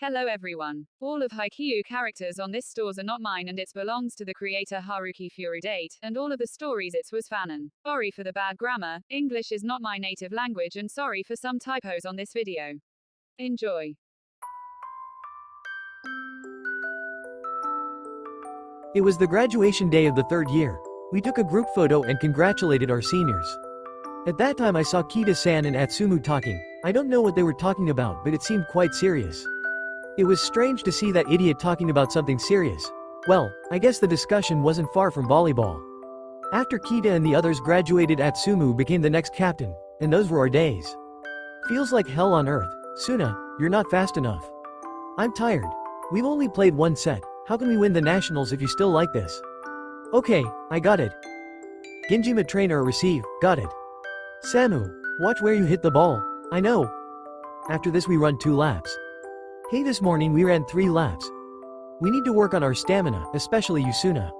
Hello everyone. All of Haikyuu characters on this stores are not mine and it belongs to the creator Haruki Furutate, and all of the stories it was fanon. Sorry for the bad grammar, English is not my native language and sorry for some typos on this video. Enjoy. It was the graduation day of the third year. We took a group photo and congratulated our seniors. At that time I saw Kita-san and Atsumu talking. I don't know what they were talking about, but it seemed quite serious. It was strange to see that idiot talking about something serious. Well, I guess the discussion wasn't far from volleyball. After Kita and the others graduated, Atsumu became the next captain, and those were our days. Feels like hell on earth. Suna, you're not fast enough. I'm tired. We've only played one set. How can we win the nationals if you still like this? Okay, I got it. Ginjima trainer receive, got it. Samu, watch where you hit the ball. I know. After this we run 2 laps. Hey, this morning we ran 3 laps. We need to work on our stamina, especially you, Suna.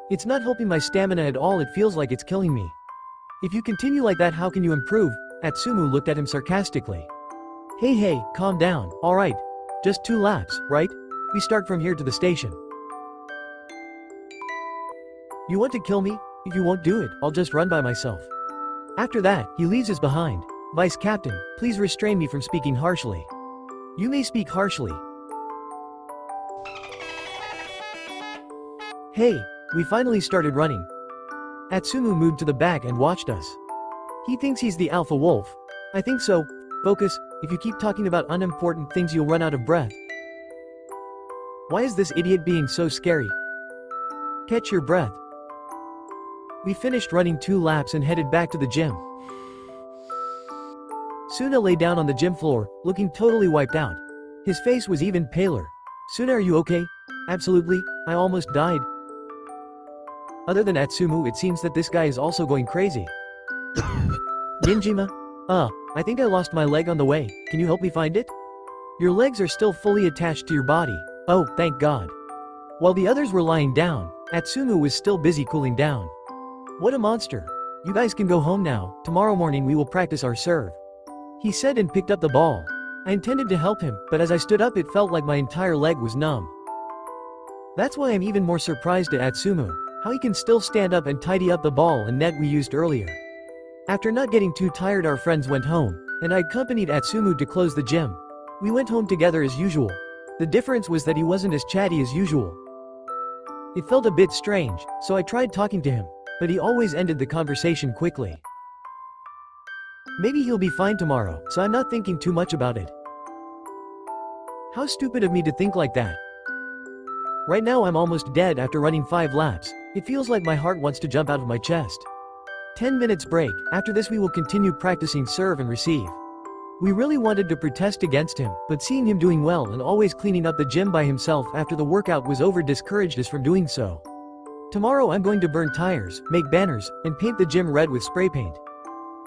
It's not helping my stamina at all, it feels like it's killing me. If you continue like that, how can you improve? Atsumu looked at him sarcastically. Hey, calm down, alright. Just 2 laps, right? We start from here to the station. You want to kill me? If you won't do it, I'll just run by myself. After that, he leaves us behind. Vice Captain, please restrain me from speaking harshly. You may speak harshly. Hey, we finally started running. Atsumu moved to the back and watched us. He thinks he's the alpha wolf. I think so. Focus, if you keep talking about unimportant things you'll run out of breath. Why is this idiot being so scary? Catch your breath. We finished running 2 laps and headed back to the gym. Suna lay down on the gym floor, looking totally wiped out. His face was even paler. Suna, are you okay? Absolutely, I almost died. Other than Atsumu, it seems that this guy is also going crazy. Ginjima? I think I lost my leg on the way, can you help me find it? Your legs are still fully attached to your body. Oh, thank God. While the others were lying down, Atsumu was still busy cooling down. What a monster. You guys can go home now, tomorrow morning we will practice our serve. He said and picked up the ball. I intended to help him, but as I stood up it felt like my entire leg was numb. That's why I'm even more surprised at Atsumu, how he can still stand up and tidy up the ball and net we used earlier. After not getting too tired, our friends went home, and I accompanied Atsumu to close the gym. We went home together as usual. The difference was that he wasn't as chatty as usual. It felt a bit strange, so I tried talking to him, but he always ended the conversation quickly. Maybe he'll be fine tomorrow, so I'm not thinking too much about it. How stupid of me to think like that. Right now I'm almost dead after running 5 laps. It feels like my heart wants to jump out of my chest. 10 minutes break. After this we will continue practicing serve and receive. We really wanted to protest against him, but seeing him doing well and always cleaning up the gym by himself after the workout was over discouraged us from doing so. Tomorrow I'm going to burn tires, make banners, and paint the gym red with spray paint.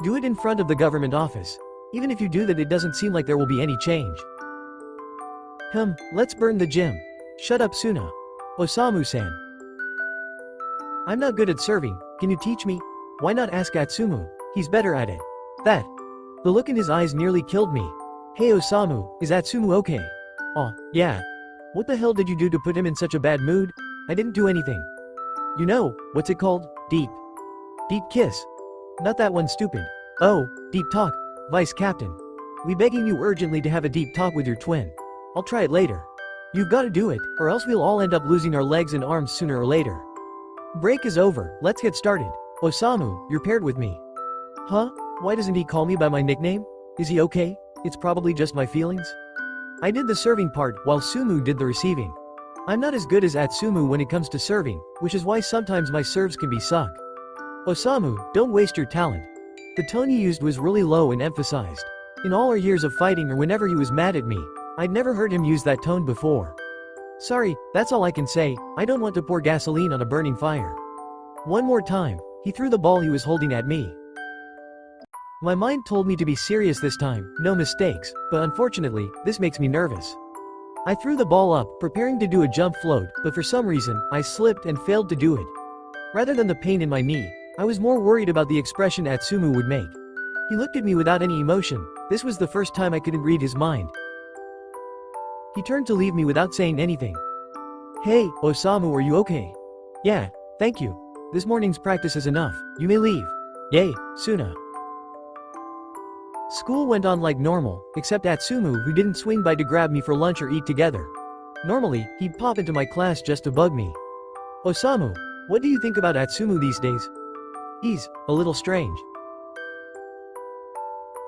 Do it in front of the government office. Even if you do that, it doesn't seem like there will be any change. Let's burn the gym. Shut up, Suna. Osamu-san. I'm not good at serving, can you teach me? Why not ask Atsumu? He's better at it. That. The look in his eyes nearly killed me. Hey Osamu, is Atsumu okay? Oh, yeah. What the hell did you do to put him in such a bad mood? I didn't do anything. You know, what's it called? Deep kiss. Not that one, stupid. Oh, deep talk. Vice Captain. We begging you urgently to have a deep talk with your twin. I'll try it later. You've got to do it, or else we'll all end up losing our legs and arms sooner or later. Break is over, let's get started. Osamu, you're paired with me. Huh? Why doesn't he call me by my nickname? Is he okay? It's probably just my feelings. I did the serving part, while Sumu did the receiving. I'm not as good as Atsumu when it comes to serving, which is why sometimes my serves can be suck. Osamu, don't waste your talent. The tone you used was really low and emphasized. In all our years of fighting or whenever he was mad at me, I'd never heard him use that tone before. Sorry, that's all I can say. I don't want to pour gasoline on a burning fire. One more time. He threw the ball he was holding at me. My mind told me to be serious this time, no mistakes, but unfortunately, this makes me nervous. I threw the ball up, preparing to do a jump float, but for some reason, I slipped and failed to do it. Rather than the pain in my knee, I was more worried about the expression Atsumu would make. He looked at me without any emotion. This was the first time I couldn't read his mind. He turned to leave me without saying anything. Hey, Osamu, are you okay? Yeah, thank you. This morning's practice is enough. You may leave. Yay, Suna. School went on like normal, except Atsumu, who didn't swing by to grab me for lunch or eat together. Normally, he'd pop into my class just to bug me. Osamu, what do you think about Atsumu these days? He's a little strange.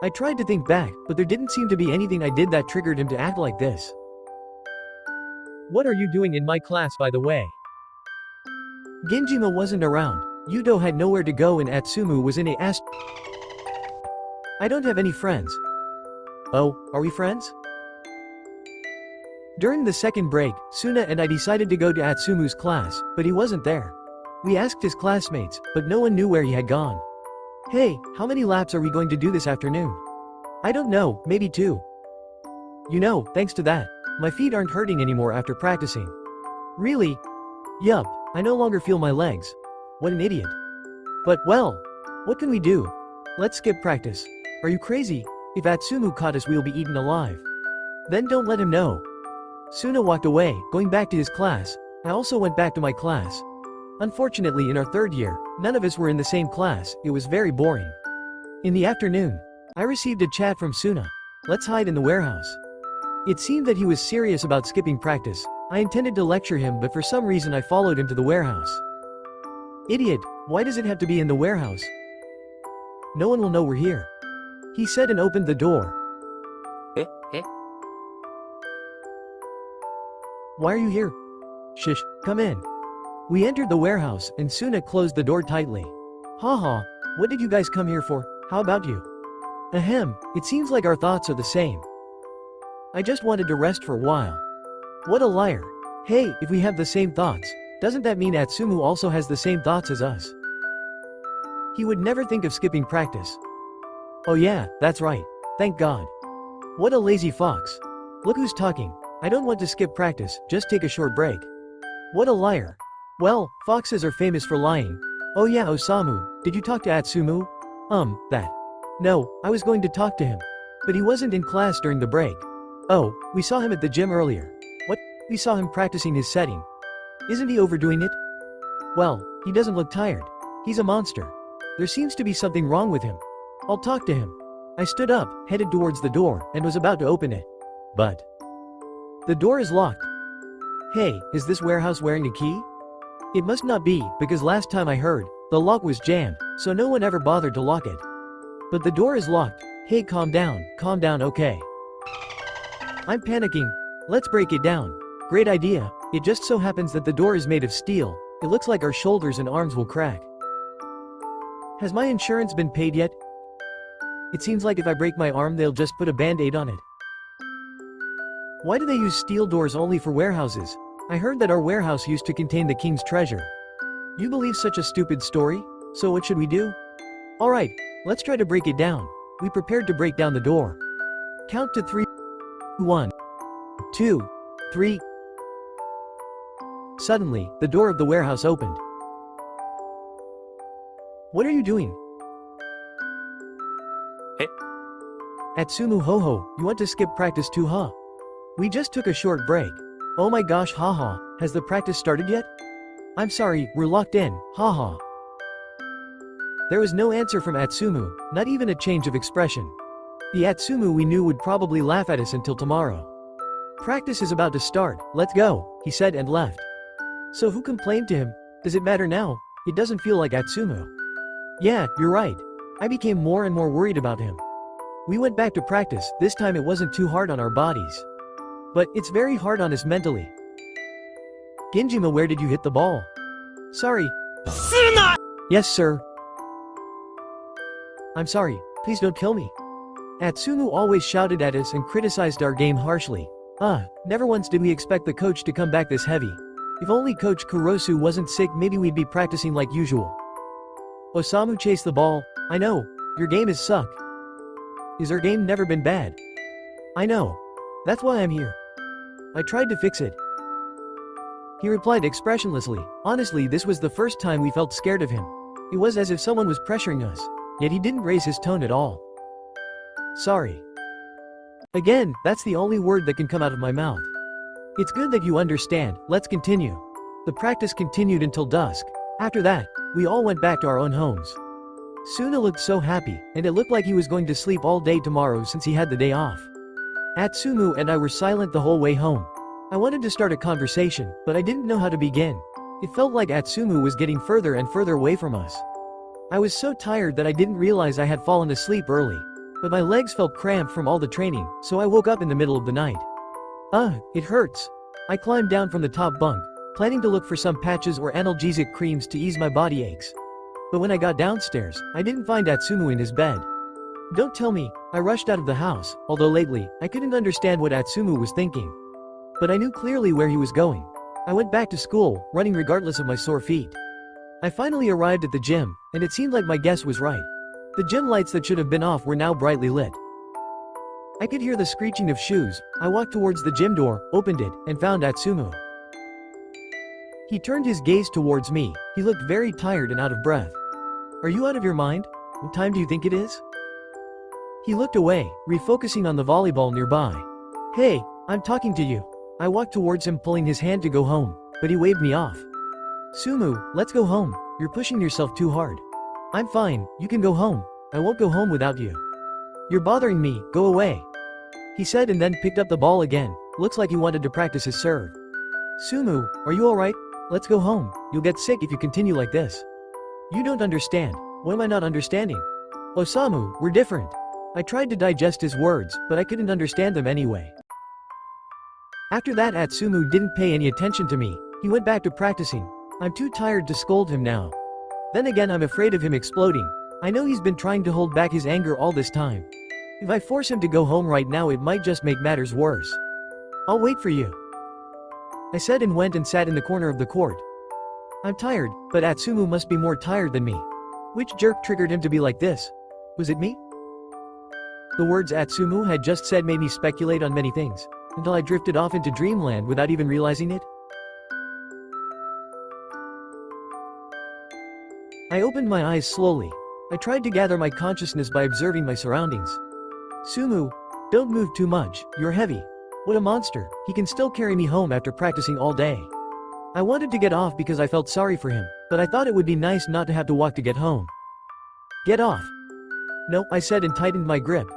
I tried to think back, but there didn't seem to be anything I did that triggered him to act like this. What are you doing in my class, by the way? Genjima wasn't around. Yudo had nowhere to go and Atsumu was in a I don't have any friends. Oh, are we friends? During the second break, Suna and I decided to go to Atsumu's class, but he wasn't there. We asked his classmates, but no one knew where he had gone. Hey, how many laps are we going to do this afternoon? I don't know, maybe 2. You know, thanks to that, my feet aren't hurting anymore after practicing. Really? Yup, I no longer feel my legs. What an idiot. But, well, what can we do? Let's skip practice. Are you crazy? If Atsumu caught us, we'll be eaten alive. Then don't let him know. Suna walked away, going back to his class. I also went back to my class. Unfortunately, in our third year, none of us were in the same class. It was very boring. In the afternoon, I received a chat from Suna. Let's hide in the warehouse. It seemed that he was serious about skipping practice. I intended to lecture him, but for some reason I followed him to the warehouse. Idiot, why does it have to be in the warehouse? No one will know we're here. He said and opened the door. Why are you here? Shush, come in. We entered the warehouse, and Suna closed the door tightly. Haha, what did you guys come here for? How about you? Ahem, it seems like our thoughts are the same. I just wanted to rest for a while. What a liar. Hey, if we have the same thoughts, doesn't that mean Atsumu also has the same thoughts as us? He would never think of skipping practice. Oh yeah, that's right. Thank God. What a lazy fox. Look who's talking. I don't want to skip practice, just take a short break. What a liar. Well, foxes are famous for lying. Oh yeah, Osamu, did you talk to Atsumu? That. No, I was going to talk to him. But he wasn't in class during the break. Oh, we saw him at the gym earlier. What? We saw him practicing his setting. Isn't he overdoing it? Well, he doesn't look tired. He's a monster. There seems to be something wrong with him. I'll talk to him. I stood up, headed towards the door, and was about to open it. But the door is locked. Hey, is this warehouse wearing a key? It must not be, because last time I heard, the lock was jammed, so no one ever bothered to lock it. But the door is locked. Hey, calm down, okay? I'm panicking. Let's break it down. Great idea. It just so happens that the door is made of steel. It looks like our shoulders and arms will crack. Has my insurance been paid yet? It seems like if I break my arm, they'll just put a band-aid on it. Why do they use steel doors only for warehouses? I heard that our warehouse used to contain the king's treasure. You believe such a stupid story? So what should we do? Alright, let's try to break it down. We prepared to break down the door. Count to 3. 1, 2, 3. Suddenly, the door of the warehouse opened. What are you doing? Atsumu ho, you want to skip practice too, huh? We just took a short break. Oh my gosh, haha, has the practice started yet? I'm sorry, we're locked in, haha. There was no answer from Atsumu, not even a change of expression. The Atsumu we knew would probably laugh at us until tomorrow. Practice is about to start, let's go, he said and left. So who complained to him? Does it matter now? It doesn't feel like Atsumu. Yeah, you're right. I became more and more worried about him. We went back to practice, this time it wasn't too hard on our bodies. But it's very hard on us mentally. Genjima, where did you hit the ball? Sorry. Suna! Yes, sir. I'm sorry, please don't kill me. Atsumu always shouted at us and criticized our game harshly. Never once did we expect the coach to come back this heavy. If only Coach Kurosu wasn't sick, maybe we'd be practicing like usual. Osamu chased the ball. I know, your game is suck. Is our game never been bad? I know. That's why I'm here. I tried to fix it. He replied expressionlessly. Honestly, this was the first time we felt scared of him. It was as if someone was pressuring us. Yet he didn't raise his tone at all. Sorry. Again, that's the only word that can come out of my mouth. It's good that you understand, let's continue. The practice continued until dusk. After that, we all went back to our own homes. Suna looked so happy, and it looked like he was going to sleep all day tomorrow since he had the day off. Atsumu and I were silent the whole way home. I wanted to start a conversation, but I didn't know how to begin. It felt like Atsumu was getting further and further away from us. I was so tired that I didn't realize I had fallen asleep early. But my legs felt cramped from all the training, so I woke up in the middle of the night. It hurts. I climbed down from the top bunk, planning to look for some patches or analgesic creams to ease my body aches. But when I got downstairs, I didn't find Atsumu in his bed. Don't tell me, I rushed out of the house, although lately, I couldn't understand what Atsumu was thinking. But I knew clearly where he was going. I went back to school, running regardless of my sore feet. I finally arrived at the gym, and it seemed like my guess was right. The gym lights that should have been off were now brightly lit. I could hear the screeching of shoes. I walked towards the gym door, opened it, and found Atsumu. He turned his gaze towards me. He looked very tired and out of breath. Are you out of your mind? What time do you think it is? He looked away, refocusing on the volleyball nearby. Hey, I'm talking to you. I walked towards him, pulling his hand to go home, but he waved me off. Sumu, let's go home. You're pushing yourself too hard. I'm fine, you can go home. I won't go home without you. You're bothering me, go away. He said and then picked up the ball again. Looks like he wanted to practice his serve. Sumu, are you alright? Let's go home. You'll get sick if you continue like this. You don't understand. What am I not understanding? Osamu, we're different. I tried to digest his words, but I couldn't understand them anyway. After that, Atsumu didn't pay any attention to me. He went back to practicing. I'm too tired to scold him now. Then again, I'm afraid of him exploding. I know he's been trying to hold back his anger all this time. If I force him to go home right now, it might just make matters worse. I'll wait for you, I said and went and sat in the corner of the court. I'm tired, but Atsumu must be more tired than me. Which jerk triggered him to be like this? Was it me? The words Atsumu had just said made me speculate on many things, until I drifted off into dreamland without even realizing it. I opened my eyes slowly. I tried to gather my consciousness by observing my surroundings. Sumu, don't move too much, you're heavy. What a monster, he can still carry me home after practicing all day. I wanted to get off because I felt sorry for him, but I thought it would be nice not to have to walk to get home. Get off. No, I said and tightened my grip.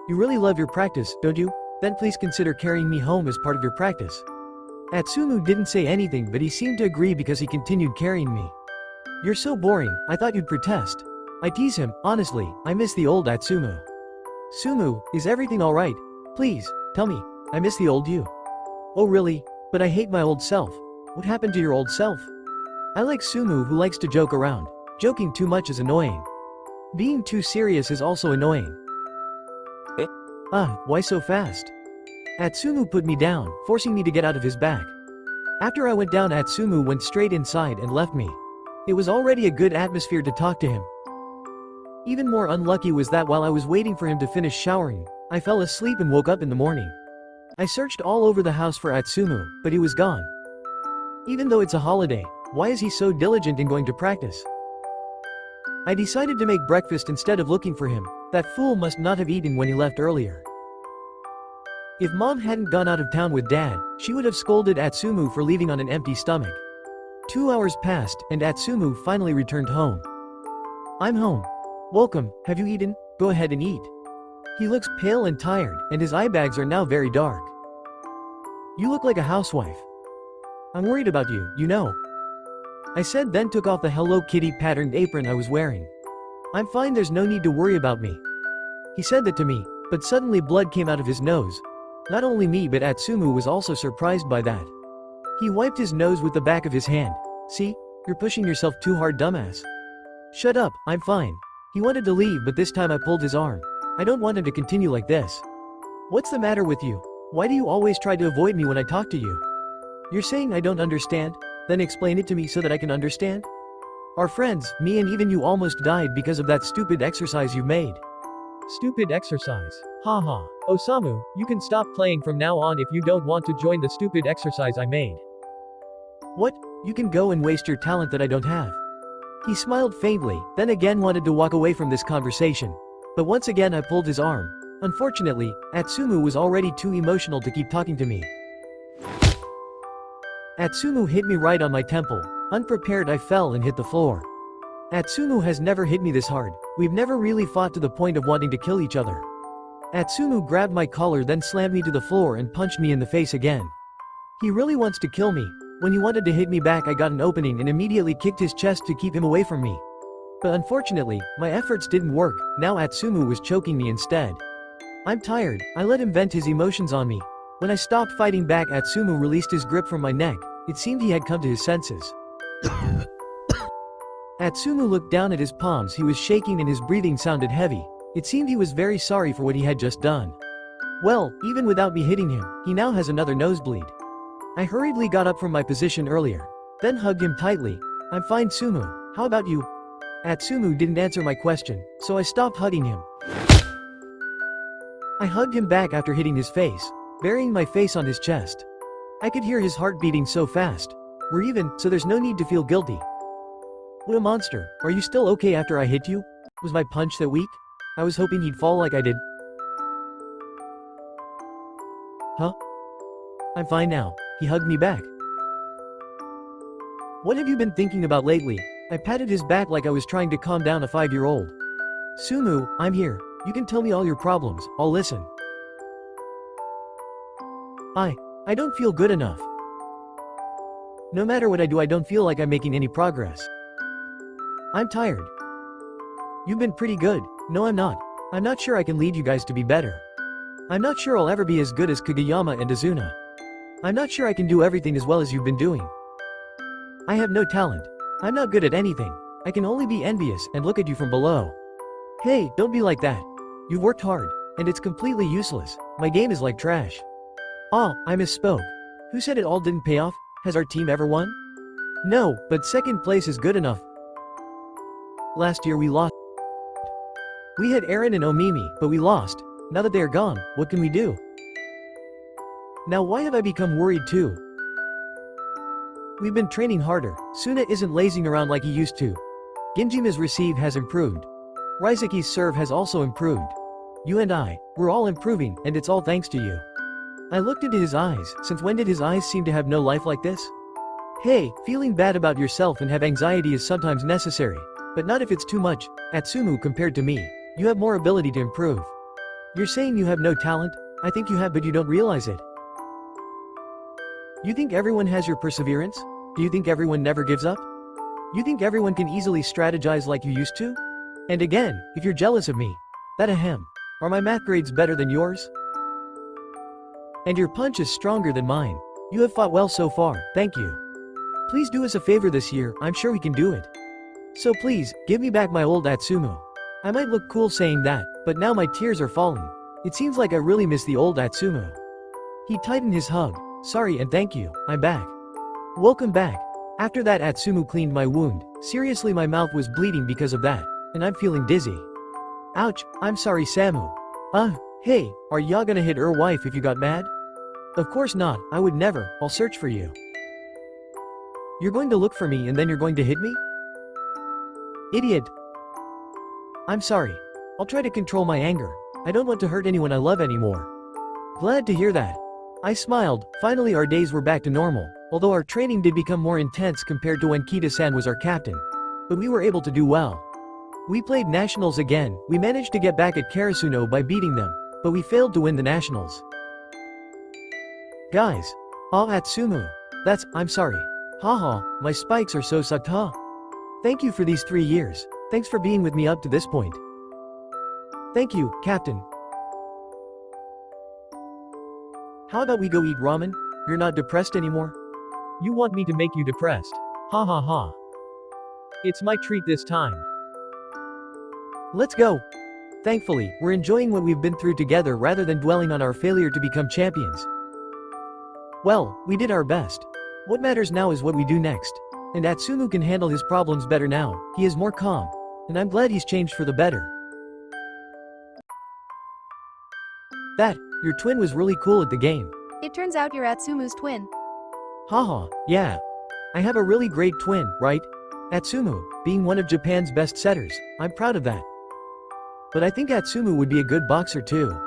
You really love your practice, don't you? Then please consider carrying me home as part of your practice. Atsumu didn't say anything, but he seemed to agree because he continued carrying me. You're so boring, I thought you'd protest. I tease him, honestly, I miss the old Atsumu. Sumu, is everything alright? Please, tell me, I miss the old you. Oh really? But I hate my old self. What happened to your old self? I like Sumu who likes to joke around. Joking too much is annoying. Being too serious is also annoying. Why so fast? Atsumu put me down, forcing me to get out of his back. After I went down, Atsumu went straight inside and left me. It was already a good atmosphere to talk to him. Even more unlucky was that while I was waiting for him to finish showering, I fell asleep and woke up in the morning. I searched all over the house for Atsumu, but he was gone. Even though it's a holiday, why is he so diligent in going to practice? I decided to make breakfast instead of looking for him. That fool must not have eaten when he left earlier. If Mom hadn't gone out of town with Dad, she would have scolded Atsumu for leaving on an empty stomach. 2 hours passed, and Atsumu finally returned home. I'm home. Welcome, have you eaten? Go ahead and eat. He looks pale and tired, and his eye bags are now very dark. You look like a housewife. I'm worried about you, you know. I said, then took off the Hello Kitty patterned apron I was wearing. I'm fine, there's no need to worry about me. He said that to me, but suddenly blood came out of his nose. Not only me but Atsumu was also surprised by that. He wiped his nose with the back of his hand. See? You're pushing yourself too hard, dumbass. Shut up, I'm fine. He wanted to leave, but this time I pulled his arm. I don't want him to continue like this. What's the matter with you? Why do you always try to avoid me when I talk to you? You're saying I don't understand? Then explain it to me so that I can understand. Our friends, me and even you, almost died because of that stupid exercise you made. Stupid exercise. Haha. Osamu, you can stop playing from now on if you don't want to join the stupid exercise I made. What? You can go and waste your talent that I don't have. He smiled faintly, then again wanted to walk away from this conversation. But once again I pulled his arm. Unfortunately, Atsumu was already too emotional to keep talking to me. Atsumu hit me right on my temple. Unprepared, I fell and hit the floor. Atsumu has never hit me this hard. We've never really fought to the point of wanting to kill each other. Atsumu grabbed my collar, then slammed me to the floor and punched me in the face again. He really wants to kill me. When he wanted to hit me back, I got an opening and immediately kicked his chest to keep him away from me. But unfortunately, my efforts didn't work. Now Atsumu was choking me instead. I'm tired. I let him vent his emotions on me. When I stopped fighting back, Atsumu released his grip from my neck. It seemed he had come to his senses. Atsumu looked down at his palms. He was shaking and his breathing sounded heavy. It seemed he was very sorry for what he had just done. Well, even without me hitting him, he now has another nosebleed. I hurriedly got up from my position earlier, then hugged him tightly. I'm fine, Sumu. How about you? Atsumu didn't answer my question, so I stopped hugging him. I hugged him back after hitting his face, burying my face on his chest. I could hear his heart beating so fast. We're even, so there's no need to feel guilty. What a monster. Are you still okay after I hit you? Was my punch that weak? I was hoping he'd fall like I did. Huh? I'm fine now. He hugged me back. What have you been thinking about lately? I patted his back like I was trying to calm down a 5-year-old. Sumu, I'm here. You can tell me all your problems. I'll listen. I don't feel good enough. No matter what I do, I don't feel like I'm making any progress. I'm tired. You've been pretty good. No, I'm not. I'm not sure I can lead you guys to be better. I'm not sure I'll ever be as good as Kageyama and Azuna. I'm not sure I can do everything as well as you've been doing. I have no talent. I'm not good at anything. I can only be envious and look at you from below. Hey, don't be like that. You've worked hard, and it's completely useless. My game is like trash. Ah, I misspoke. Who said it all didn't pay off? Has our team ever won? No, but second place is good enough. Last year we lost. We had Eren and Omimi, but we lost. Now that they are gone, what can we do? Now why have I become worried too? We've been training harder. Suna isn't lazing around like he used to. Ginjima's receive has improved. Raizuki's serve has also improved. You and we're all improving, and it's all thanks to you. I looked into his eyes. Since when did his eyes seem to have no life like this? Hey, feeling bad about yourself and have anxiety is sometimes necessary, but not if it's too much. Atsumu, compared to me, you have more ability to improve. You're saying you have no talent? I think you have, but you don't realize it. You think everyone has your perseverance? Do you think everyone never gives up? You think everyone can easily strategize like you used to? And again, if you're jealous of me, that ahem. Are my math grades better than yours? And your punch is stronger than mine. You have fought well so far, thank you. Please do us a favor this year, I'm sure we can do it. So please, give me back my old Atsumu. I might look cool saying that, but now my tears are falling. It seems like I really miss the old Atsumu. He tightened his hug. Sorry and thank you, I'm back. Welcome back. After that, Atsumu cleaned my wound. Seriously, my mouth was bleeding because of that, and I'm feeling dizzy. Ouch, I'm sorry, Samu. Hey, are ya gonna hit her wife if you got mad? Of course not, I would never. I'll search for you. You're going to look for me and then you're going to hit me? Idiot. I'm sorry. I'll try to control my anger. I don't want to hurt anyone I love anymore. Glad to hear that. I smiled. Finally our days were back to normal, although our training did become more intense compared to when Kita-san was our captain. But we were able to do well. We played nationals again. We managed to get back at Karasuno by beating them, but we failed to win the nationals. Guys. Atsumu. I'm sorry. Haha, my spikes are so sata. Thank you for these 3 years. Thanks for being with me up to this point. Thank you, Captain. How about we go eat ramen? You're not depressed anymore? You want me to make you depressed? Ha ha ha. It's my treat this time. Let's go. Thankfully, we're enjoying what we've been through together rather than dwelling on our failure to become champions. Well, we did our best. What matters now is what we do next. And Atsumu can handle his problems better now. He is more calm. And I'm glad he's changed for the better. Your twin was really cool at the game. It turns out you're Atsumu's twin. Haha, yeah. I have a really great twin, right? Atsumu, being one of Japan's best setters, I'm proud of that. But I think Atsumu would be a good boxer too.